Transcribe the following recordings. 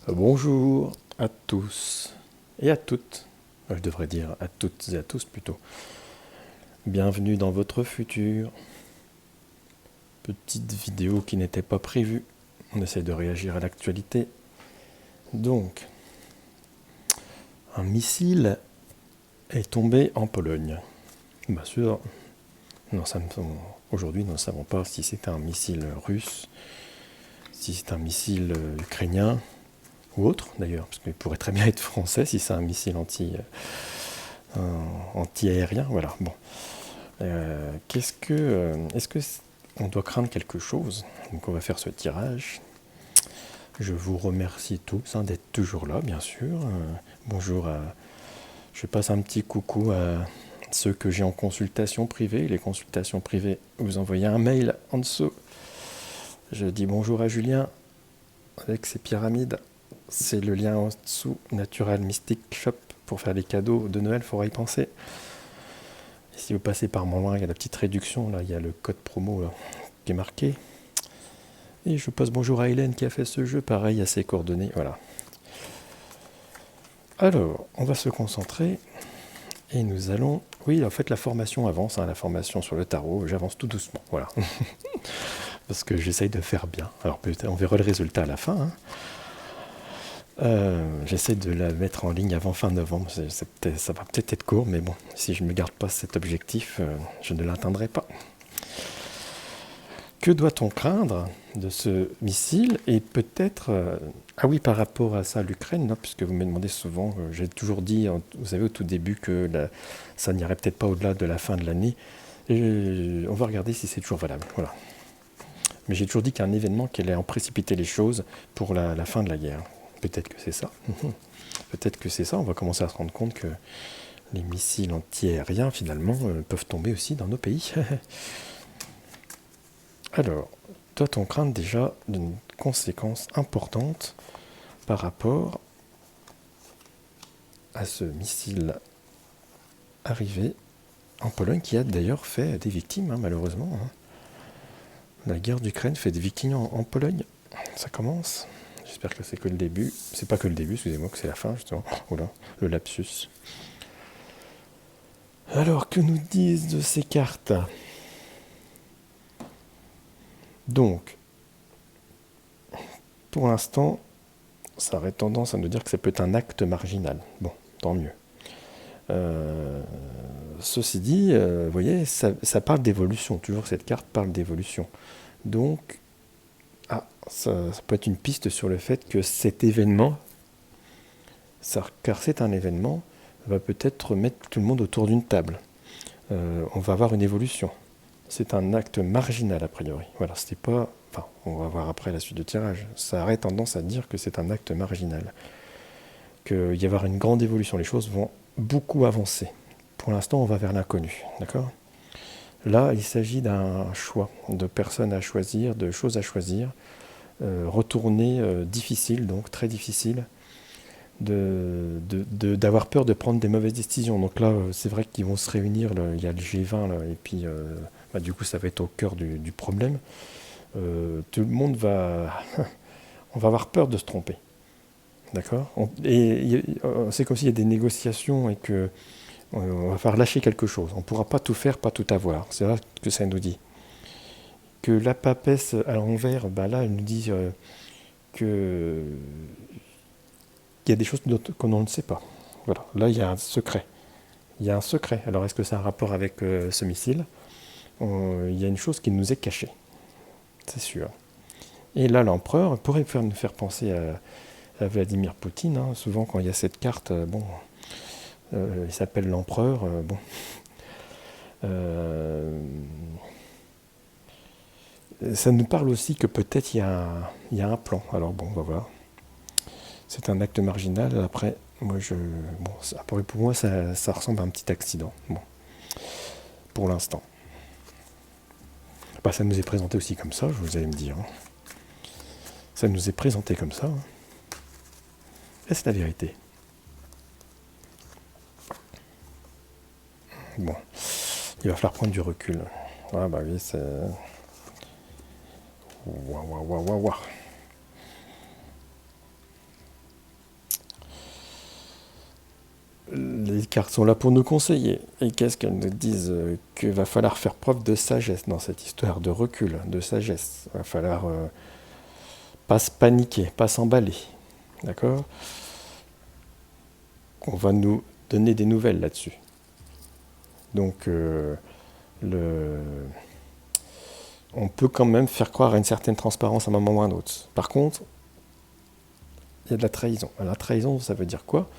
Bonjour à tous et à toutes. Je devrais dire à toutes et à tous plutôt. Bienvenue dans votre futur. Petite vidéo qui n'était pas prévue. On essaie de réagir à l'actualité. Donc, un missile est tombé en Pologne. Bien sûr, aujourd'hui nous ne savons pas si c'est un missile russe, si c'est un missile ukrainien ou autre d'ailleurs, parce qu'il pourrait très bien être français si c'est un missile anti-aérien. Voilà. Bon. Est-ce que on doit craindre quelque chose? Donc on va faire ce tirage. Je vous remercie tous d'être toujours là, bien sûr. Bonjour à... Je passe un petit coucou à ceux que j'ai en consultation privée. Les consultations privées, vous envoyez un mail en dessous. Je dis bonjour à Julien avec ses pyramides. C'est le lien en dessous, Natural Mystic Shop, pour faire les cadeaux de Noël, il faudra y penser. Et si vous passez par mon lien, il y a la petite réduction, là, il y a le code promo là, qui est marqué. Et je passe bonjour à Hélène qui a fait ce jeu, pareil, à ses coordonnées, voilà. Alors, on va se concentrer et nous allons... Oui, en fait, la formation avance, la formation sur le tarot, j'avance tout doucement, voilà. Parce que j'essaye de faire bien. Alors, peut-être, on verra le résultat à la fin. J'essaie de la mettre en ligne avant fin novembre. Ça va peut-être être court, mais bon, si je ne me garde pas cet objectif, je ne l'atteindrai pas. Que doit-on craindre de ce missile? Et peut-être... ah oui, par rapport à ça, l'Ukraine, puisque vous me demandez souvent, j'ai toujours dit, vous savez, au tout début, que ça n'irait peut-être pas au-delà de la fin de l'année. Et on va regarder si c'est toujours valable. Voilà. Mais j'ai toujours dit qu'un événement qui allait en précipiter les choses pour la fin de la guerre. Peut-être que c'est ça. Peut-être que c'est ça. On va commencer à se rendre compte que les missiles anti-aériens, finalement, peuvent tomber aussi dans nos pays. Alors, doit-on craindre déjà d'une conséquence importante par rapport à ce missile arrivé en Pologne, qui a d'ailleurs fait des victimes, malheureusement. La guerre d'Ukraine fait des victimes en Pologne. Ça commence. J'espère que c'est que le début. C'est pas que le début, excusez-moi, que c'est la fin, justement. Oula, le lapsus. Alors, que nous disent de ces cartes? Donc, pour l'instant, ça aurait tendance à nous dire que ça peut être un acte marginal. Bon, tant mieux. Ceci dit, vous voyez, ça parle d'évolution. Toujours cette carte parle d'évolution. Donc, ça peut être une piste sur le fait que cet événement, car c'est un événement, va peut-être mettre tout le monde autour d'une table. On va avoir une évolution. C'est un acte marginal a priori. Voilà, c'était pas... Enfin, on va voir après la suite de tirage. Ça aurait tendance à dire que c'est un acte marginal. Qu'il va y avoir une grande évolution. Les choses vont beaucoup avancer. Pour l'instant, on va vers l'inconnu. D'accord ? Là, il s'agit d'un choix, de personnes à choisir, de choses à choisir. Retourner difficile, donc très difficile, d'avoir peur de prendre des mauvaises décisions. Donc là, c'est vrai qu'ils vont se réunir, il y a le G20, là, et puis du coup, ça va être au cœur du problème. Tout le monde va... on va avoir peur de se tromper. D'accord ? C'est comme s'il y a des négociations et que on va faire lâcher quelque chose. On ne pourra pas tout faire, pas tout avoir. C'est là que ça nous dit. Que la papesse à l'envers, là, elle nous dit qu'il y a des choses qu'on ne sait pas. Voilà, là, il y a un secret. Il y a un secret. Alors, est-ce que c'est un rapport avec ce missile? Il y a une chose qui nous est cachée. C'est sûr. Et là, l'empereur pourrait nous faire penser à Vladimir Poutine. Souvent, quand il y a cette carte, il s'appelle l'empereur. Ça nous parle aussi que peut-être il y a un plan. Alors bon, on va voir. C'est un acte marginal. Après, pour moi, ça ressemble à un petit accident. Bon, pour l'instant. Ça nous est présenté aussi comme ça, vous allez me dire. Ça nous est présenté comme ça. Est-ce la vérité? Bon, il va falloir prendre du recul. Ah bah oui, c'est... Waouh. les cartes sont là pour nous conseiller. Et qu'est-ce qu'elles nous disent? Qu'il va falloir faire preuve de sagesse dans cette histoire, de recul, de sagesse. Il va falloir pas se paniquer, pas s'emballer. D'accord? On va nous donner des nouvelles là-dessus. Donc, le... on peut quand même faire croire à une certaine transparence à un moment ou à un autre. Par contre, il y a de la trahison. La trahison, ça veut dire quoi?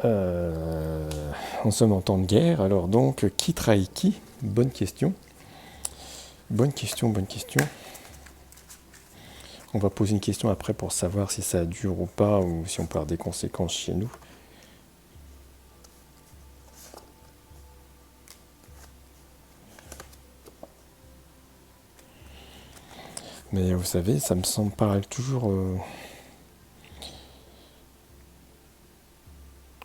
En sommes en temps de guerre, alors donc, qui trahit qui? Bonne question. Bonne question, bonne question. On va poser une question après pour savoir si ça dure ou pas, ou si on peut avoir des conséquences chez nous. Mais vous savez, ça me semble paraître toujours...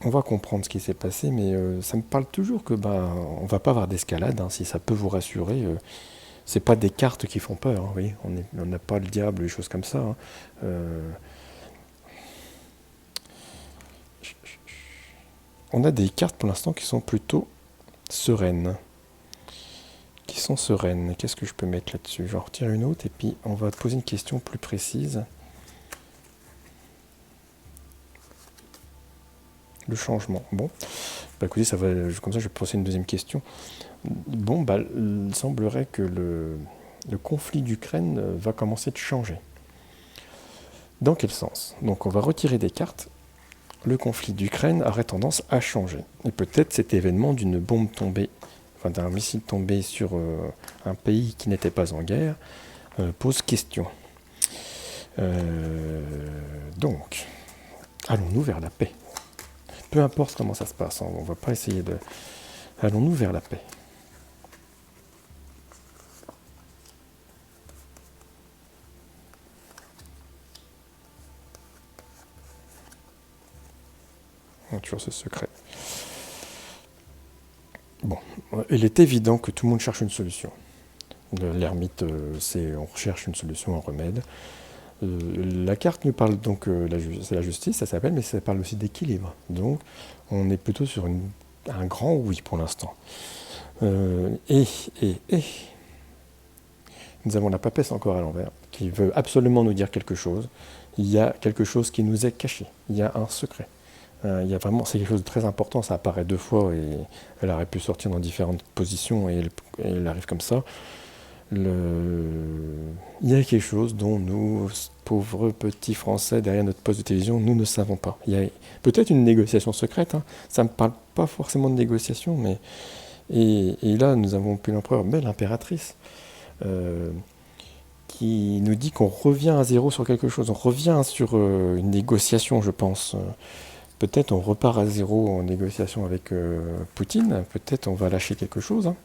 On va comprendre ce qui s'est passé, mais ça me parle toujours que on va pas avoir d'escalade, hein, si ça peut vous rassurer. C'est pas des cartes qui font peur, hein, oui. On n'a pas le diable, des choses comme ça. Hein. On a des cartes pour l'instant qui sont plutôt sereines. Qui sont sereines. Qu'est-ce que je peux mettre là-dessus? Je vais en retirer une autre et puis on va te poser une question plus précise. Le changement. Bon, écoutez, ça va, comme ça je vais poser une deuxième question. Bon, il semblerait que le conflit d'Ukraine va commencer de changer. Dans quel sens? Donc on va retirer des cartes. Le conflit d'Ukraine aurait tendance à changer. Et peut-être cet événement d'une bombe tombée, enfin d'un missile tombé sur un pays qui n'était pas en guerre, pose question. Donc, allons-nous vers la paix? Peu importe comment ça se passe, on ne va pas essayer de... Allons-nous vers la paix? Toujours ce secret. Bon, il est évident que tout le monde cherche une solution. L'ermite, on recherche une solution, un remède. La carte nous parle donc, c'est la justice, ça s'appelle, mais ça parle aussi d'équilibre. Donc, on est plutôt sur un grand oui pour l'instant. Et, nous avons la papesse encore à l'envers, qui veut absolument nous dire quelque chose. Il y a quelque chose qui nous est caché. Il y a un secret. Il y a vraiment, c'est quelque chose de très important. Ça apparaît 2 fois et elle aurait pu sortir dans différentes positions et elle arrive comme ça. Il y a quelque chose dont nous, pauvres petits Français, derrière notre poste de télévision, nous ne savons pas. Il y a peut-être une négociation secrète. Hein. Ça ne me parle pas forcément de négociation, mais... Et là, nous avons pu l'empereur, mais l'impératrice, qui nous dit qu'on revient à zéro sur quelque chose. On revient sur une négociation, je pense. Peut-être on repart à zéro en négociation avec Poutine. Peut-être on va lâcher quelque chose. Hein.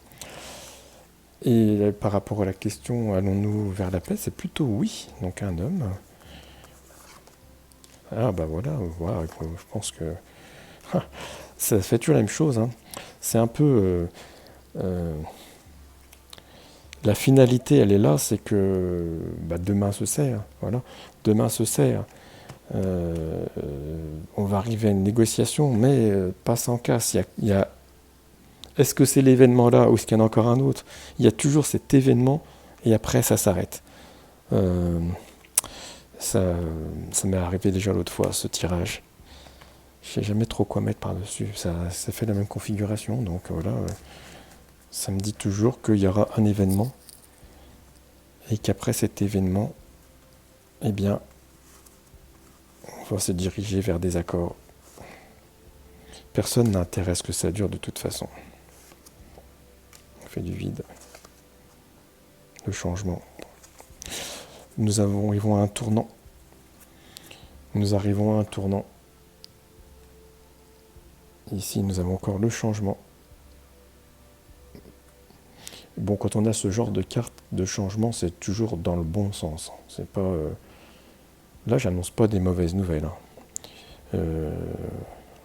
Et par rapport à la question, allons-nous vers la paix? C'est plutôt oui. Donc un homme. Ah voilà, je pense que ça fait toujours la même chose. Hein. C'est un peu... la finalité, elle est là, c'est que demain se serre. Voilà. Demain se serre. On va arriver à une négociation, mais pas sans casse. Est-ce que c'est l'événement-là ou est-ce qu'il y en a encore un autre? Il y a toujours cet événement et après ça s'arrête. Ça m'est arrivé déjà l'autre fois, ce tirage. Je sais jamais trop quoi mettre par-dessus. Ça fait la même configuration, donc voilà. Ça me dit toujours qu'il y aura un événement et qu'après cet événement, eh bien, on va se diriger vers des accords. Personne n'intéresse que ça dure de toute façon. On fait du vide. Le changement. Nous arrivons à un tournant. Nous arrivons à un tournant. Ici, nous avons encore le changement. Bon, quand on a ce genre de carte de changement, c'est toujours dans le bon sens. C'est pas... Là, j'annonce pas des mauvaises nouvelles. Hein.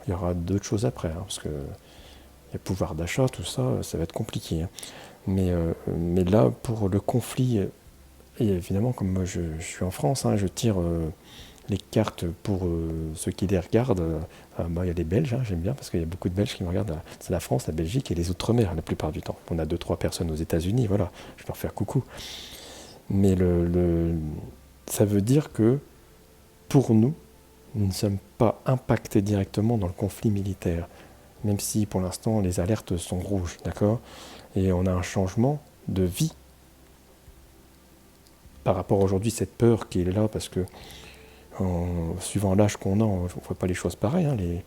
Il y aura d'autres choses après, hein, parce que il y a pouvoir d'achat, tout ça, ça va être compliqué. Hein. Mais là, pour le conflit, et évidemment, comme moi je suis en France, hein, je tire les cartes pour ceux qui les regardent. Il y a des Belges, hein, j'aime bien, parce qu'il y a beaucoup de Belges qui me regardent. C'est la France, la Belgique et les Outre-mer la plupart du temps. On a deux, trois personnes aux États-Unis, voilà, je vais leur faire coucou. Mais ça veut dire que pour nous, nous ne sommes pas impactés directement dans le conflit militaire, même si pour l'instant les alertes sont rouges, d'accord? Et on a un changement de vie par rapport à aujourd'hui, cette peur qui est là, parce que suivant l'âge qu'on a, on ne voit pas les choses pareilles. Hein, il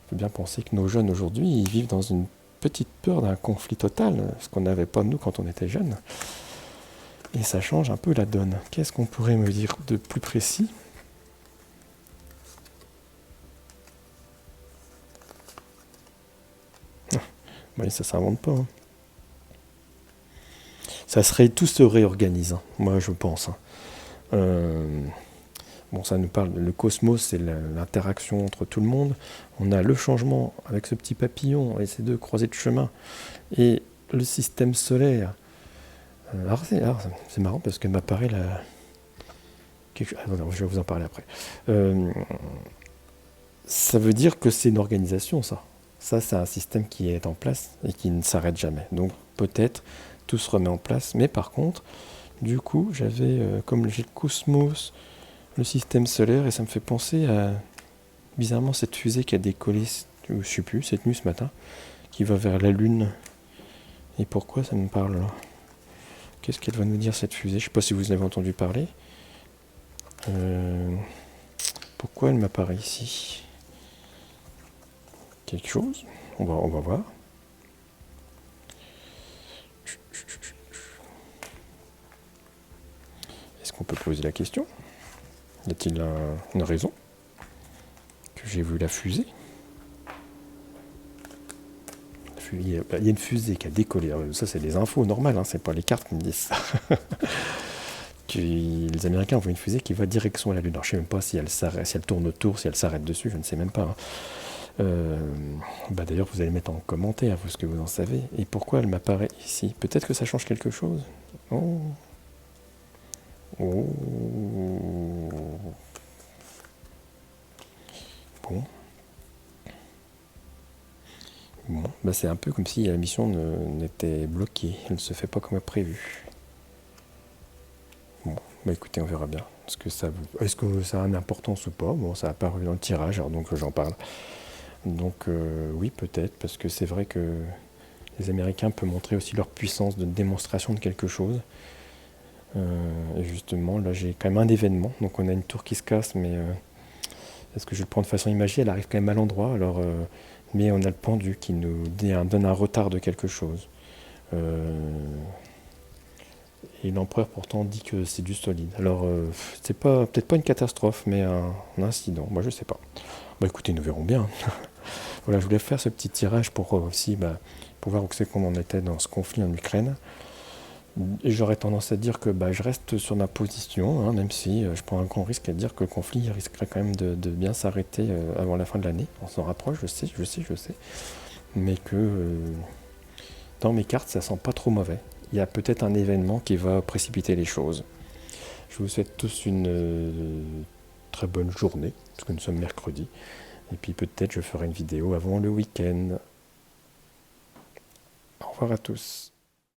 faut bien penser que nos jeunes aujourd'hui, ils vivent dans une petite peur d'un conflit total, ce qu'on n'avait pas nous quand on était jeunes. Et ça change un peu la donne. Qu'est-ce qu'on pourrait me dire de plus précis? Oui, ça s'invente pas. Hein. Tout se réorganise, hein, moi je pense. Hein. Bon, ça nous parle, le cosmos, c'est l'interaction entre tout le monde. On a le changement avec ce petit papillon et ces deux croisées de chemin. Et le système solaire. C'est marrant parce que m'apparaît là. Non, je vais vous en parler après. Ça veut dire que c'est une organisation, ça. Ça, c'est un système qui est en place et qui ne s'arrête jamais. Donc peut-être tout se remet en place. Mais par contre, du coup, j'avais, comme j'ai le cosmos, le système solaire, et ça me fait penser à, bizarrement, cette fusée qui a décollé, je sais plus, cette nuit, ce matin, qui va vers la Lune. Et pourquoi ça me parle là? Qu'est-ce qu'elle va nous dire, cette fusée? Je sais pas si vous en avez entendu parler. Pourquoi elle m'apparaît ici? Quelque chose? On va voir. Est-ce qu'on peut poser la question? Y a-t-il une raison que j'ai vu la fusée? Il y a une fusée qui a décollé. Ça, c'est des infos normales, hein, c'est pas les cartes qui me disent ça. Les Américains ont vu une fusée qui va direction à la Lune. Alors, je ne sais même pas si elle tourne autour, si elle s'arrête dessus, je ne sais même pas. Hein. D'ailleurs, vous allez mettre en commentaire vous, ce que vous en savez. Et pourquoi elle m'apparaît ici? Peut-être que ça change quelque chose. Oh. Oh. Bon, c'est un peu comme si la mission n'était bloquée. Elle ne se fait pas comme prévu. Bon, écoutez, on verra bien. Est-ce que ça a une importance ou pas? Bon, ça a apparu dans le tirage, alors donc j'en parle. Donc oui, peut-être, parce que c'est vrai que les Américains peuvent montrer aussi leur puissance de démonstration de quelque chose. Et justement, là j'ai quand même un événement. Donc on a une tour qui se casse, mais est-ce que je vais le prendre de façon imagée? Elle arrive quand même à l'endroit, alors, mais on a le pendu qui nous donne un retard de quelque chose. Et l'empereur pourtant dit que c'est du solide. Alors c'est peut-être pas une catastrophe, mais un incident. Moi je sais pas. Écoutez, nous verrons bien. Voilà, je voulais faire ce petit tirage pour aussi pour voir où c'est qu'on en était dans ce conflit en Ukraine. Et j'aurais tendance à dire que je reste sur ma position, hein, même si je prends un grand risque à dire que le conflit risquerait quand même de bien s'arrêter avant la fin de l'année. On s'en rapproche, je sais. Mais que dans mes cartes, ça sent pas trop mauvais. Il y a peut-être un événement qui va précipiter les choses. Je vous souhaite tous une très bonne journée, parce que nous sommes mercredi. Et puis peut-être je ferai une vidéo avant le week-end. Au revoir à tous.